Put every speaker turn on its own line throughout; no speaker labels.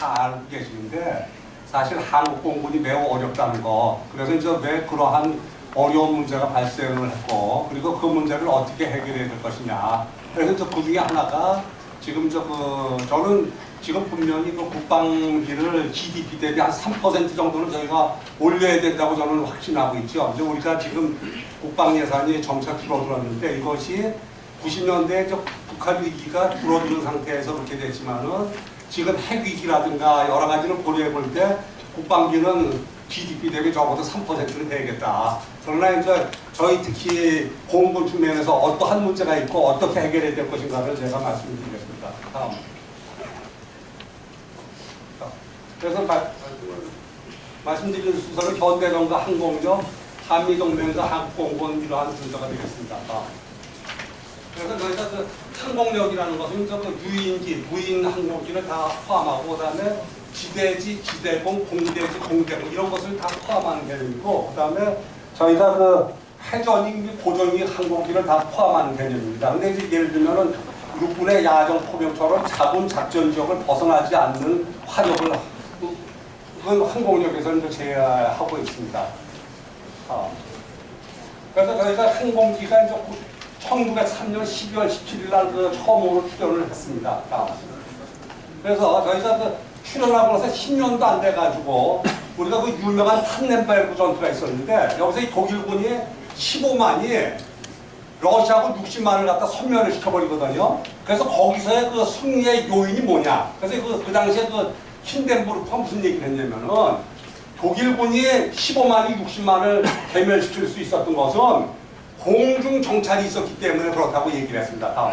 다 알고 계시는데 사실 한국 공군이 매우 어렵다는 거, 그래서 이제 왜 그러한 어려운 문제가 발생을 했고, 그리고 그 문제를 어떻게 해결해야 될 것이냐. 그래서 이제 그 중에 하나가 지금 저는 지금 분명히 그 국방비를 GDP 대비 한 3% 정도는 저희가 올려야 된다고 저는 확신하고 있죠. 이제 우리가 지금 국방 예산이 점차 줄어들었는데 이것이 90년대에 북한 위기가 줄어드는 상태에서 그렇게 됐지만은 지금 핵 위기라든가 여러 가지를 고려해 볼 때 국방비는 GDP 대비 적어도 3%는 돼야겠다. 그러나 이제 저희 특히 공군 측면에서 어떠한 문제가 있고 어떻게 해결해야 될 것인가를 제가 말씀드리겠습니다. 다음. 그래서 말씀드린 순서는 현대전과 항공력, 한미동맹과 한국공군 이러한 순서가 되겠습니다. 그래서 저희가 그 항공력이라는 것은 그 유인기, 무인 항공기를 다 포함하고 그다음에 지대지, 지대공, 공대지, 공대공 이런 것을 다 포함하는 개념이고 그다음에 저희가 그 해전익, 고전익 항공기를 다 포함하는 개념입니다. 근데 이제 예를 들면은 육군의 야전 포병처럼 자본 작전 지역을 벗어나지 않는 화력을 그건 항공력에서 이제 제외하고 있습니다. 그래서 저희가 항공기가 이제 1903년 12월 17일 날 그 처음으로 출연을 했습니다. 그래서 저희가 그 출연하고 나서 10년도 안 돼가지고 우리가 그 유명한 탄넨베르크 전투가 있었는데 여기서 이 독일군이 15만이 러시아하고 60만을 갖다 섬멸을 시켜버리거든요. 그래서 거기서의 그 승리의 요인이 뭐냐? 그래서 그 당시에 그 힌덴부르크가 무슨 얘기를 했냐면은 독일군이 15만이 60만을 괴멸시킬 수 있었던 것은 공중 정찰이 있었기 때문에 그렇다고 얘기를 했습니다.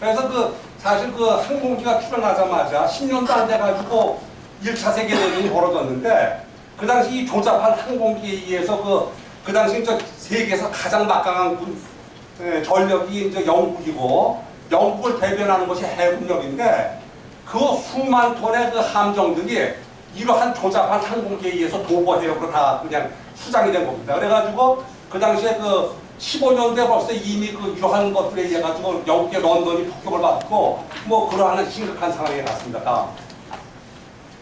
그래서 사실 그 항공기가 출현하자마자 10년도 안 돼가지고 1차 세계대전이 벌어졌는데 그 당시 이 조잡한 항공기에 의해서 그 당시 세계에서 가장 막강한 전력이 이제 영국이고 영국을 대변하는 것이 해군력인데 그 수만 톤의 그 함정들이 이러한 조잡한 항공기에 의해서 도보해역으로 다 그냥 수장이 된 겁니다. 그래가지고 그 당시에 15년대 벌써 이미 이러한 것들에 의해 가지고 영국의 런던이 폭격을 받고 뭐 그러한 심각한 상황에 갔습니다.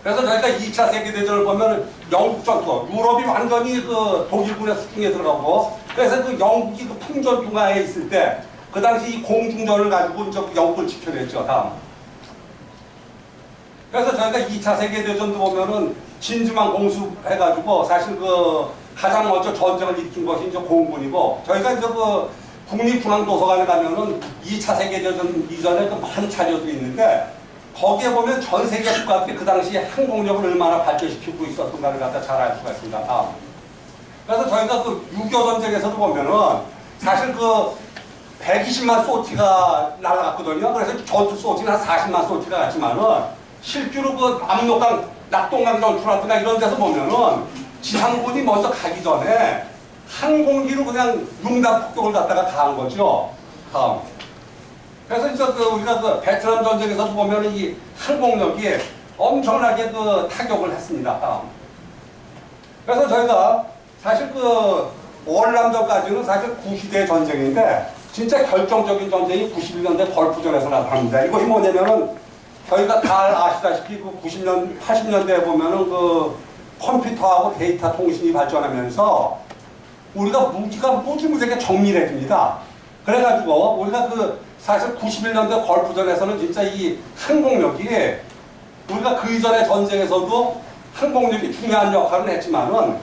그래서 저희가 2차 세계대전을 보면 영국 전투, 유럽이 완전히 독일군의 수중에 들어가고 그래서 영국이 풍전투가에 있을 때 그 당시 이 공중전을 가지고 이제 영국을 지켜냈죠. 그래서 저희가 2차 세계대전도 보면은 진주만 공수해가지고 사실 가장 먼저 전쟁을 일으킨 것이 이제 공군이고 저희가 이제 국립중앙도서관에 가면은 2차 세계대전 이전에 많은 자료들이 있는데 거기에 보면 전 세계 국가들이 그 당시에 항공력을 얼마나 발전시키고 있었던가를 갖다 잘 알 수가 있습니다. 그래서 저희가 6.25 전쟁에서도 보면은 사실 120만 소티가 날아갔거든요. 그래서 전투 소티는 한 40만 소티가 갔지만은 실제로 압록강, 낙동강 전투라든가 이런 데서 보면은 지상군이 먼저 가기 전에 항공기로 그냥 융단 폭격을 갖다가 가한 거죠. 그래서 이제 우리가 베트남 전쟁에서 보면 이 항공력이 엄청나게 타격을 했습니다. 그래서 저희가 사실 월남전까지는 사실 구시대 전쟁인데 진짜 결정적인 전쟁이 91년대 걸프전에서 나타납니다. 이것이 뭐냐면은 저희가 다 아시다시피 90년, 80년대에 보면은 컴퓨터하고 데이터 통신이 발전하면서 우리가 무기가 무지무지하게 정밀해집니다. 그래가지고 우리가 사실 91년대 걸프전에서는 진짜 이 항공력이 우리가 그 이전의 전쟁에서도 항공력이 중요한 역할을 했지만은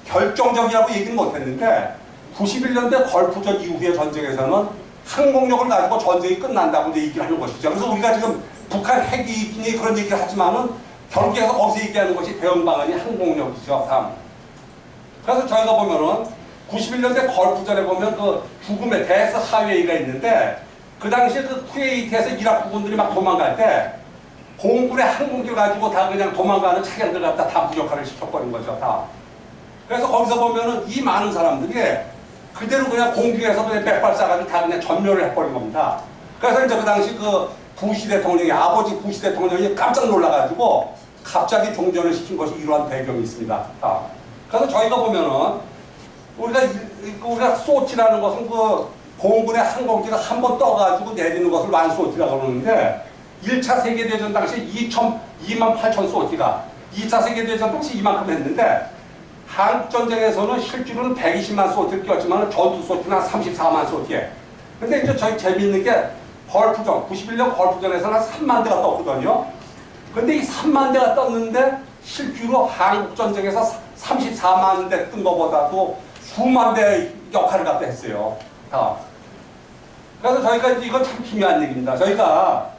결정적이라고 얘기는 못했는데 91년대 걸프전 이후의 전쟁에서는 항공력을 가지고 전쟁이 끝난다고 이제 얘기를 하는 것이죠. 그래서 우리가 지금 북한 핵위기니 그런 얘기를 하지만은 결국에서 거기서 얘기하는 것이 대응 방안이 항공력이죠. 그래서 저희가 보면은 91년대 걸프전에 보면 죽음의 데스 하웨이가 있는데 그 당시에 쿠웨이트에서 이라크 군들이 막 도망갈 때 공군의 항공기를 가지고 다 그냥 도망가는 차량들 갖다 다 무력화를 시켜버린 거죠. 그래서 거기서 보면은 이 많은 사람들이 그대로 그냥 공중에서 그냥 백발 쏴가지고 다 그냥 전멸을 해버린 겁니다. 그래서 이제 그 당시 부시 대통령이, 아버지 부시 대통령이 깜짝 놀라가지고 갑자기 종전을 시킨 것이 이러한 배경이 있습니다. 그래서 저희가 보면은 우리가 소티라는 것은 공군의 항공기가 한 번 떠가지고 내리는 것을 완소티라고 그러는데 1차 세계대전 당시 2만 8천 소티가 2차 세계대전 당시 이만큼 했는데 한국전쟁에서는 실제로는 120만 소티를 끼웠지만 전투 소티는 34만 소티에. 근데 이제 저희 재미있는 게 걸프전, 91년 걸프전에서는 한 3만 대가 떴거든요. 근데 이 3만 대가 떴는데 실제로 한국전쟁에서 34만 대 뜬 것보다도 수만 대 역할을 갖다 했어요. 그래서 저희가 이건 참 중요한 얘기입니다. 저희가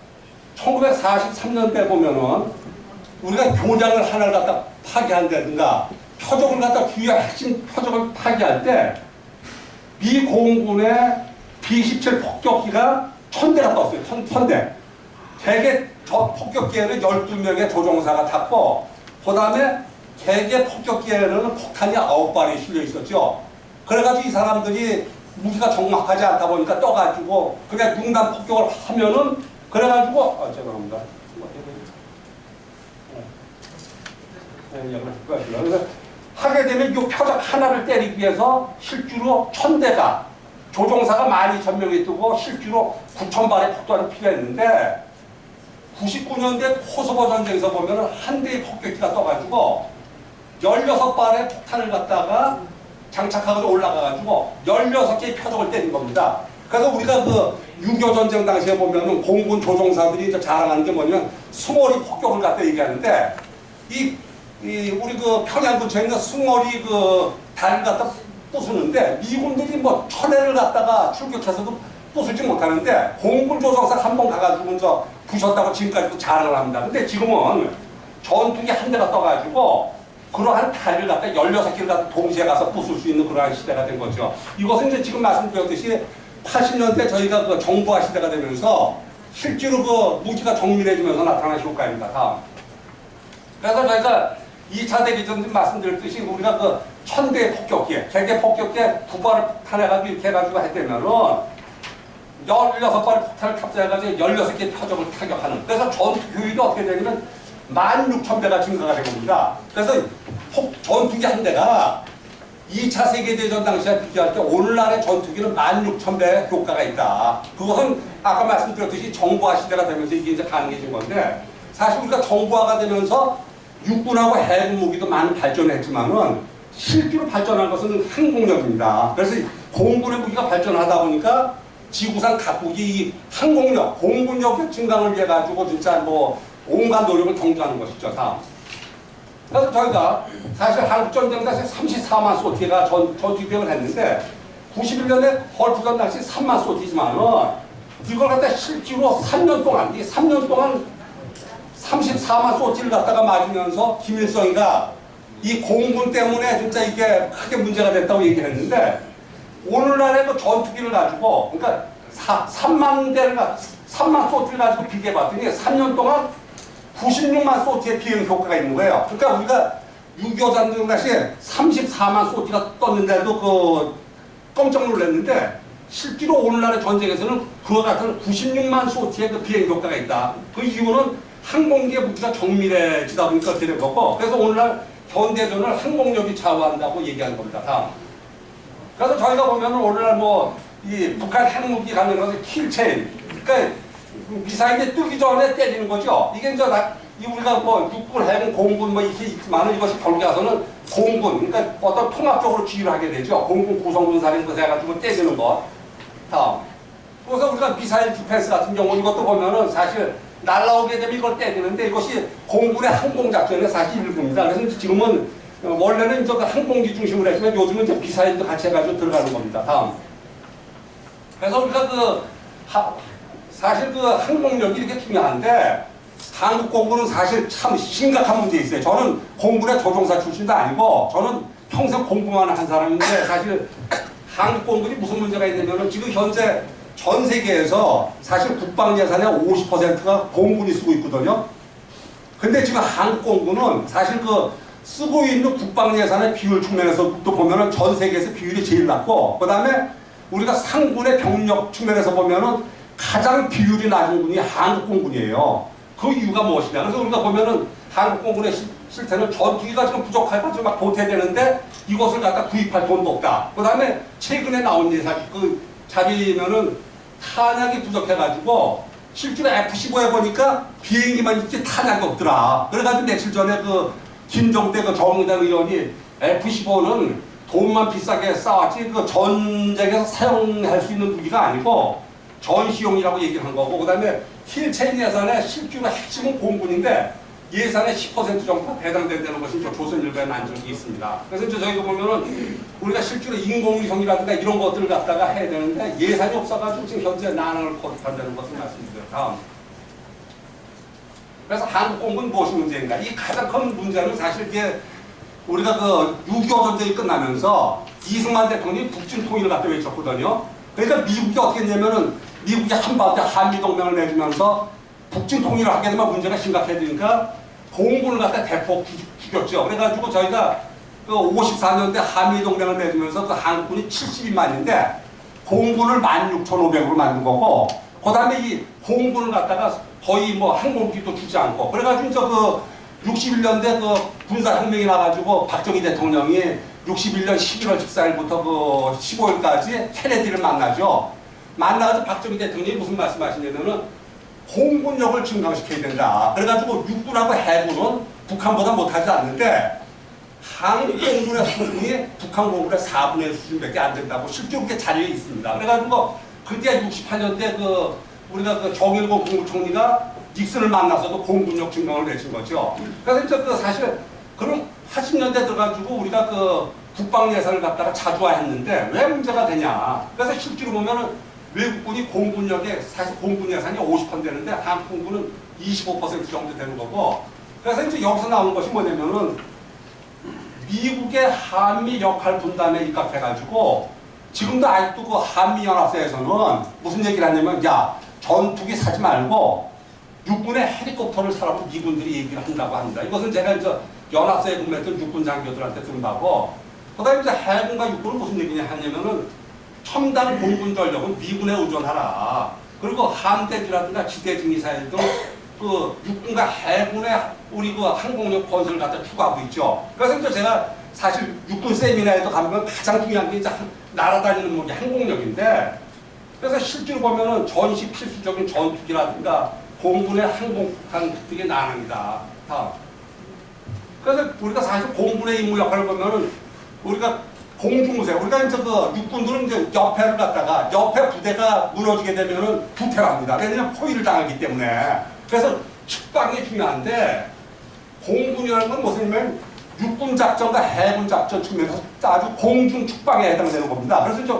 1943년대 보면은 우리가 교장을 하나를 갖다 파괴한다든가 표적을 갖다 주요 핵심 표적을 파괴할 때 미 공군의 B-17 폭격기가 1000대가 떴어요. 1000대. 대개 저 폭격기에는 12명의 조종사가 탔고 그 다음에 개개 폭격기에는 폭탄이 9발이 실려 있었죠. 그래가지고 이 사람들이 무기가 정확하지 않다 보니까 떠가지고 그냥 융단 폭격을 하면은 그래가지고 죄송합니다. 그래서 하게 되면 이 표적 하나를 때리기 위해서 실제로 1000대가 조종사가 12,000명이 뜨고 실제로 9,000발의 폭탄이 필요했는데 99년대 코소보 전쟁에서 보면은 한 대의 폭격기가 떠가지고 16발의 폭탄을 갖다가 장착하고 올라가가지고 16개의 표적을 때린 겁니다. 그래서 우리가 그 6.25 전쟁 당시에 보면은 공군 조종사들이 이제 자랑하는 게 뭐냐면 수머리 폭격을 갖다 얘기하는데 우리 그 평양 근처에 있는 수머리 그 다리를 갖다 부수는데 미군들이 뭐 천회를 갖다가 출격해서도 부수지 못하는데 공군 조종사 한 번 가가지고 저 부셨다고 지금까지도 자랑을 합니다. 근데 지금은 전투기 한 대가 떠가지고 그러한 다리를 갖다 16개를 갖다 동시에 가서 부술 수 있는 그러한 시대가 된 거죠. 이것은 이제 지금 말씀드렸듯이 80년대 저희가 그 정부화 시대가 되면서 실제로 그 무기가 정밀해지면서 나타난 효과입니다. 다음. 그래서 저희가 2차 대기전 말씀드렸듯이 우리가 그 1000대의 폭격기에, 개개 폭격기에 9발을 폭탄해가지고 이렇게 해가지고 했다면은 16발의 폭탄을 탑재해가지고 16개의 표적을 타격하는. 그래서 전투 효율이 어떻게 되냐면 16,000배가 증가가 된 겁니다. 그래서 전투기 한 대가 2차 세계대전 당시에 비교할 때 오늘날의 전투기는 16,000배의 효과가 있다. 그것은 아까 말씀드렸듯이 정부화 시대가 되면서 이게 이제 가능해진 건데 사실 우리가 정부화가 되면서 육군하고 해군 무기도 많이 발전했지만은 실제로 발전한 것은 항공력입니다. 그래서 공군의 무기가 발전하다 보니까 지구상 각국이 이 항공력, 공군력의 증강을 위해 가지고 진짜 뭐 온갖 노력을 경주하는 것이죠. 다음. 그래서 저희가 사실 한국전쟁 당시 34만 소티가 전투기병을 했는데 91년에 헐프전 당시 3만 소티지만은 이걸 갖다 실제로 3년 동안, 이 3년 동안 34만 소티를 갖다가 맞으면서 김일성이가 이 공군 때문에 진짜 이게 크게 문제가 됐다고 얘기를 했는데 오늘날의 그 전투기를 가지고 그러니까 3만 소티를 가지고 비교해 봤더니 3년 동안 96만 소티의 비행 효과가 있는 거예요. 그러니까 우리가 6.25 전쟁 당시에 34만 소티가 떴는데도 그 깜짝 놀랐는데 실제로 오늘날의 전쟁에서는 그와 같은 96만 소티의 그 비행 효과가 있다. 그 이유는 항공기의 무기가 정밀해지다 보니까 그렇게 된 거고 그래서 오늘날 현대전을 항공력이 좌우한다고 얘기하는 겁니다. 다음. 그래서 저희가 보면 오늘날 뭐 이 북한 핵무기 관련해서 킬체인 그러니까 미사일이 뜨기 전에 때리는 거죠. 이게 이제 우리가 뭐 육군, 해군, 공군 뭐 이렇게 있지만은 이것이 결국에 와서는 공군, 그러니까 어떤 통합적으로 지휘를 하게 되죠. 공군 구성군 사령부에서 해가지고 때리는 것. 다음. 그래서 우리가 미사일 디펜스 같은 경우 이것도 보면은 사실 날라오게 되면 이걸 때리는데 이것이 공군의 항공작전의 사실 일부입니다. 그래서 지금은 원래는 이제 항공기 중심으로 했지만 요즘은 이제 미사일도 같이 해가지고 들어가는 겁니다. 다음. 그래서 우리가 사실 그 항공력이 이렇게 중요한데 한국 공군은 사실 참 심각한 문제 있어요. 저는 공군의 조종사 출신도 아니고 저는 평생 공부만 한 사람인데 사실 한국 공군이 무슨 문제가 있냐면 지금 현재 전 세계에서 사실 국방 예산의 50%가 공군이 쓰고 있거든요. 근데 지금 한국 공군은 사실 그 쓰고 있는 국방 예산의 비율 측면에서도 보면은 전 세계에서 비율이 제일 낮고 그 다음에 우리가 상군의 병력 측면에서 보면은 가장 비율이 낮은 군이 한국공군이에요. 그 이유가 무엇이냐? 그래서 우리가 보면은 한국공군의 실태는 전투기가 지금 부족해가지고 막 보태되는데 이것을 갖다 구입할 돈도 없다. 그 다음에 최근에 나온 예산, 그 자료면은 탄약이 부족해가지고 실제로 F-15에 보니까 비행기만 있지 탄약이 없더라. 그래가지고 며칠 전에 그 김종대 그 정의당 의원이 F-15는 돈만 비싸게 쌓았지 그 전쟁에서 사용할 수 있는 무기가 아니고 전시용이라고 얘기를 한 거고, 그 다음에 힐체인 예산의 실제로 핵심은 공군인데 예산의 10% 정도 배당된다는 것이 조선일보에 난 적이 있습니다. 그래서 이제 저희가 보면은 우리가 실제로 인공위성이라든가 이런 것들을 갖다가 해야 되는데 예산이 없어가지고 지금 현재 난항을 거듭한다는 것을 말씀드려요. 다음. 그래서 한국 공군 무엇이 문제인가? 이 가장 큰 문제는 사실 이게 우리가 그 6.25 전쟁이 끝나면서 이승만 대통령이 북진 통일을 갖다 외쳤거든요. 그러니까 미국이 어떻게 했냐면은 미국이 한반도에 한미동맹을 맺으면서 북진 통일을 하게 되면 문제가 심각해지니까 공군을 갖다 대폭 죽였죠. 그래가지고 저희가 그 54년대 한미동맹을 맺으면서 그 한국군이 72만인데 공군을 16,500으로 만든 거고, 그 다음에 이 공군을 갖다가 거의 뭐 항공기도 주지 않고, 그래가지고 저 그 61년대 그 군사혁명이 나가지고 박정희 대통령이 61년 11월 14일부터 그 15일까지 케네디를 만나죠. 만나가지고 박정희 대통령이 무슨 말씀하시냐면은 공군력을 증강시켜야 된다. 그래가지고 육군하고 해군은 북한보다 못하지 않는데 한국 공군의 수준이 북한 공군의 4분의 1 수준밖에 안 된다고 실제로 그렇게 자료에 있습니다. 그래가지고 그때 68년대 그 우리가 그 정일공 국무총리가 닉슨을 만나서도 공군력 증강을 내친 거죠. 그래서 이제 그 사실 그럼 80년대 들어가지고 우리가 그 국방 예산을 갖다가 자주화했는데 왜 문제가 되냐? 그래서 실제로 보면은 외국군이 공군력에 사실 공군 예산이 50% 되는데 한국 공군은 25% 정도 되는 거고, 그래서 이제 여기서 나오는 것이 뭐냐면은 미국의 한미 역할 분담에 입각해가지고 지금도 아직도 그 한미연합회에서는 무슨 얘기를 하냐면 야 전투기 사지 말고 육군의 헬리콥터를 사라고 미군들이 얘기를 한다고 합니다. 이것은 제가 이제 연합사에 근무했던 육군 장교들한테 들은 바고, 그 다음에 이제 해군과 육군은 무슨 얘기냐 하냐면은 첨단 공군 전력은 미군에 의존하라. 그리고 함대지라든가 지대지 미사일도 그 육군과 해군의 우리 그 항공력 건설을 갖다 추구하고 있죠. 그래서 이제 제가 사실 육군 세미나에도 가면 가장 중요한 게 이제 날아다니는 무기 항공력인데, 그래서 실제로 보면은 전시 필수적인 전투기라든가 공군의 항공폭탄 등이 난항이다. 다음. 그래서 우리가 사실 공군의 임무 역할을 보면은 우리가 공중무쇠, 우리가 이제 그 육군들은 이제 옆에를 갖다가 옆에 부대가 무너지게 되면은 부패합니다. 왜냐면 포위를 당하기 때문에. 그래서 측방이 중요한데 공군이라는 건 무엇이냐면 육군 작전과 해군 작전 측면에서 아주 공중 측방에 해당되는 겁니다. 그래서 이제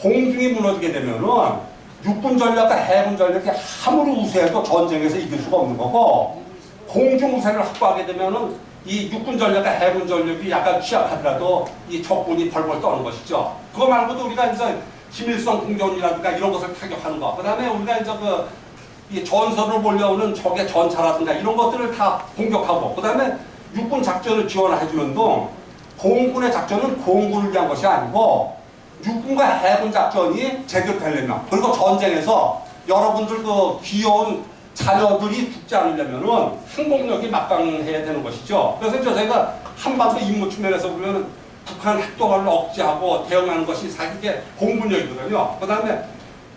공중이 무너지게 되면은 육군 전력과 해군 전력이 아무리 우세해도 전쟁에서 이길 수가 없는 거고, 공중 우세를 확보하게 되면은 이 육군 전력과 해군 전력이 약간 취약하더라도 이 적군이 벌벌 떠는 것이죠. 그거 말고도 우리가 이제 김일성 궁전이라든가 이런 것을 타격하는 거, 그 다음에 우리가 이제 그 이 전선을 몰려오는 적의 전차라든가 이런 것들을 다 공격하고, 그 다음에 육군 작전을 지원해주는 동 공군의 작전은 공군을 위한 것이 아니고 육군과 해군 작전이 제대로 되려면, 그리고 전쟁에서 여러분들 그 귀여운 자녀들이 죽지 않으려면은 항공력이 막강해야 되는 것이죠. 그래서 이제 저희가 한반도 임무 측면에서 보면 북한 핵도발을 억제하고 대응하는 것이 사실 이게 공군력이거든요. 그 다음에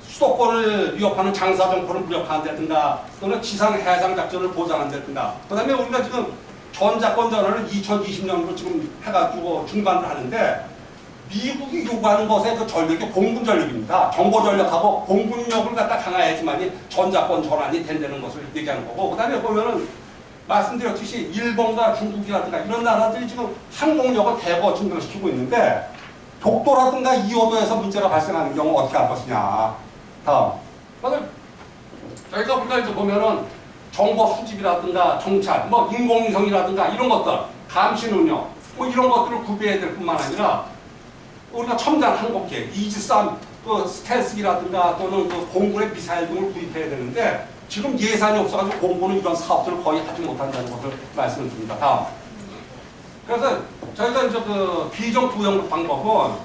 수도권을 위협하는 장사정포를 무력화한다든가 또는 지상 해상 작전을 보장한다든가, 그 다음에 우리가 지금 전자권 전환을 2020년으로 지금 해가지고 중반을 하는데 미국이 요구하는 것의 그 전력이 공군 전력입니다. 정보 전력하고 공군력을 갖다 강화해야지만이 전자권 전환이 된다는 것을 얘기하는 거고, 그 다음에 보면은 말씀드렸듯이 일본과 중국이라든가 이런 나라들이 지금 항공력을 대거 증강시키고 있는데 독도라든가 이호도에서 문제가 발생하는 경우 어떻게 할 것이냐. 다음. 저희가 우리가 이제 보면은 정보 수집이라든가 정찰, 뭐 인공위성이라든가 이런 것들, 감시 능력, 뭐 이런 것들을 구비해야 될 뿐만 아니라 우리가 첨단 항공기, 이지스함, 그 스텔스기라든가 또는 그 공군의 미사일 등을 구입해야 되는데 지금 예산이 없어가지고 공군은 이런 사업들을 거의 하지 못한다는 것을 말씀을 드립니다. 다음. 그래서 저희가 이제 그 비정 부영 방법은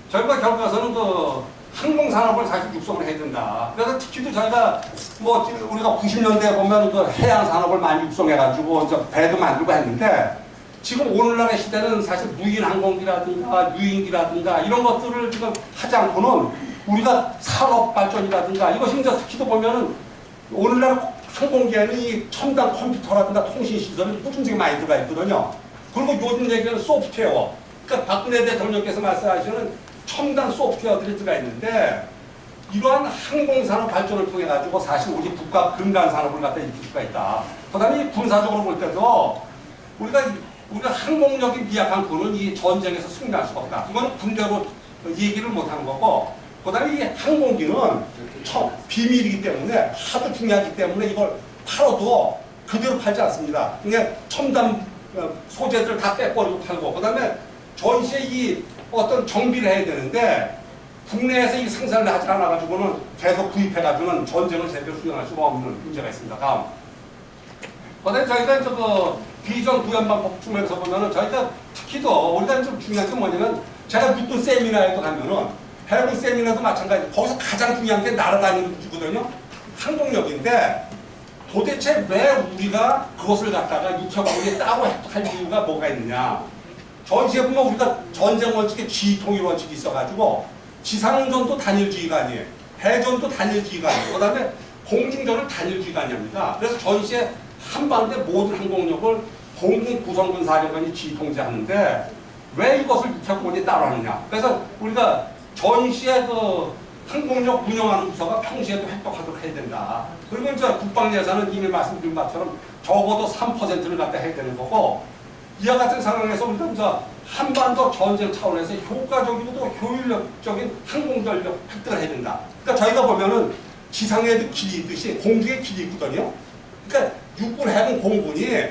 저희가 결국에서는 그 항공산업을 사실 육성을 해야 된다. 그래서 특히도 저희가 뭐 우리가 90년대에 보면 그 해양산업을 많이 육성해가지고 이제 배도 만들고 했는데 지금 오늘날의 시대는 사실 무인 항공기라든가 유인기라든가 이런 것들을 지금 하지 않고는 우리가 산업 발전이라든가 이것이 이제 특히도 보면은 오늘날 항공기에는 이 첨단 컴퓨터라든가 통신 시설이 무진하게 많이 들어가 있거든요. 그리고 요즘 얘기는 소프트웨어. 그러니까 박근혜 대통령께서 말씀하시는 첨단 소프트웨어들이 들어가 있는데 이러한 항공산업 발전을 통해 가지고 사실 우리 국가 근간 산업을 갖다 일으킬 수가 있다. 그다음에 군사적으로 볼 때도 우리가 항공력이 미약한 군은 이 전쟁에서 승리할 수가 없다. 이거는 군대로 얘기를 못하는 거고, 그다음에 이 항공기는 비밀이기 때문에 하도 중요하기 때문에 이걸 팔아도 그대로 팔지 않습니다. 그러니까 첨단 소재들 다 빼버리고 팔고, 그다음에 전시에 이 어떤 정비를 해야 되는데 국내에서 이 생산을 하지 않아가지고는 계속 구입해가지고는 전쟁을 제대로 수행할 수가 없는 문제가 있습니다. 다음. 그다음에 저희가 비전 구현방법 측면에서 보면은 저희가 특히도 우리가 좀 중요한 게 뭐냐면 제가 묻던 세미나에도 가면은 해군 세미나도 마찬가지. 거기서 가장 중요한 게 날아다니는 거거든요. 항공력인데 도대체 왜 우리가 그것을 갖다가 육해공군에 따로 할 이유가 뭐가 있느냐. 전시에 보면 우리가 전쟁 원칙에 지휘통일 원칙이 있어가지고 지상전도 단일주의가 아니에요. 해전도 단일주의가 아니에요. 그 다음에 공중전은 단일주의가 아닙니다. 그래서 전시에 한반도의 모든 항공력을 공군 구성군 사령관이 지휘통제하는데 왜 이것을 육해공군이 따로 하느냐. 그래서 우리가 전시에 항공력 운영하는 부서가 평시에도 획득하도록 해야 된다. 그리고 이제 국방 예산은 이미 말씀드린 것처럼 적어도 3%를 갖다 해야 되는 거고, 이와 같은 상황에서 우리가 이제 한반도 전쟁 차원에서 효과적이고도 효율적인 항공전력 획득을 해야 된다. 그러니까 저희가 보면은 지상에도 길이 있듯이 공중에 길이 있거든요. 그러니까 육군, 해군, 공군이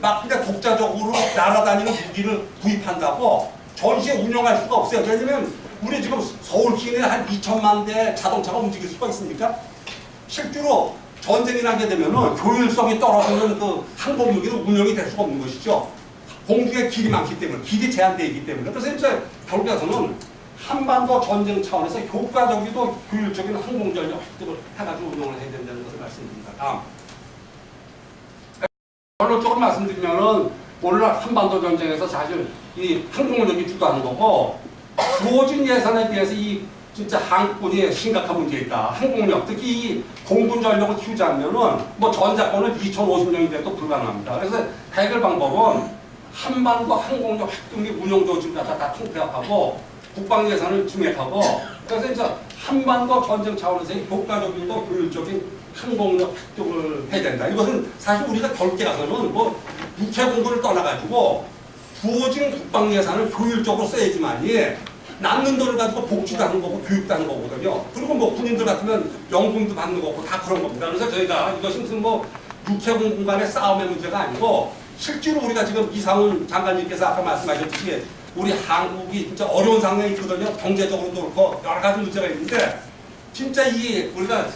막 그냥 독자적으로 날아다니는 무기를 구입한다고 전시에 운영할 수가 없어요. 왜냐면 우리 지금 서울 시내에 한 2천만 대 자동차가 움직일 수가 있습니까? 실제로 전쟁이 나게 되면은 효율성이 떨어지는 그 항공무기는 운영이 될 수가 없는 것이죠. 공중에 길이 많기 때문에, 길이 제한되어 있기 때문에. 그래서 이제 결국에서는 한반도 전쟁 차원에서 효과적이고 효율적인 항공전력 획득을 해가지고 운영을 해야 된다는 것을 말씀드립니다. 다음. 결론적으로 말씀드리면은 오늘날 한반도 전쟁에서 사실 이 항공력이 주도하는 거고, 주어진 예산에 비해서 이 진짜 한국군이 심각한 문제가 있다. 항공력, 특히 이 공군 전력을 키우지 않으면은 뭐 전자권은 2050년이 돼도 불가능합니다. 그래서 해결 방법은 한반도 항공력 획득 및 운영 조직을 다 통폐합하고 국방 예산을 증액하고, 그래서 이제 한반도 전쟁 차원에서의 효과적이고 효율적인 항공력 획득을 해야 된다. 이것은 사실 우리가 결계 가서는 뭐 육해공군을 떠나가지고 주어진 국방 예산을 효율적으로 써야지만이 남는 돈을 가지고 복지도 하는 거고 교육도 하는 거거든요. 그리고 뭐 군인들 같으면 연금도 받는 거고 다 그런 겁니다. 그래서 저희가 이것이 무슨 뭐 육해공군 간의 싸움의 문제가 아니고 실제로 우리가 지금 이상훈 장관님께서 아까 말씀하셨듯이 우리 한국이 진짜 어려운 상황이 있거든요. 경제적으로도 그렇고 여러 가지 문제가 있는데 진짜 이 우리가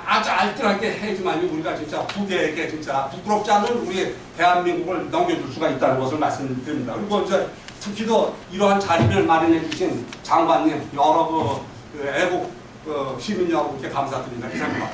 아주 알뜰하게 해야지만 우리가 진짜 후대에게 진짜 부끄럽지 않은 우리 대한민국을 넘겨줄 수가 있다는 것을 말씀드립니다. 그리고 이제 특히도 이러한 자리를 마련해 주신 장관님, 여러 그 애국 시민 여러분께 감사드립니다. 이상입니다.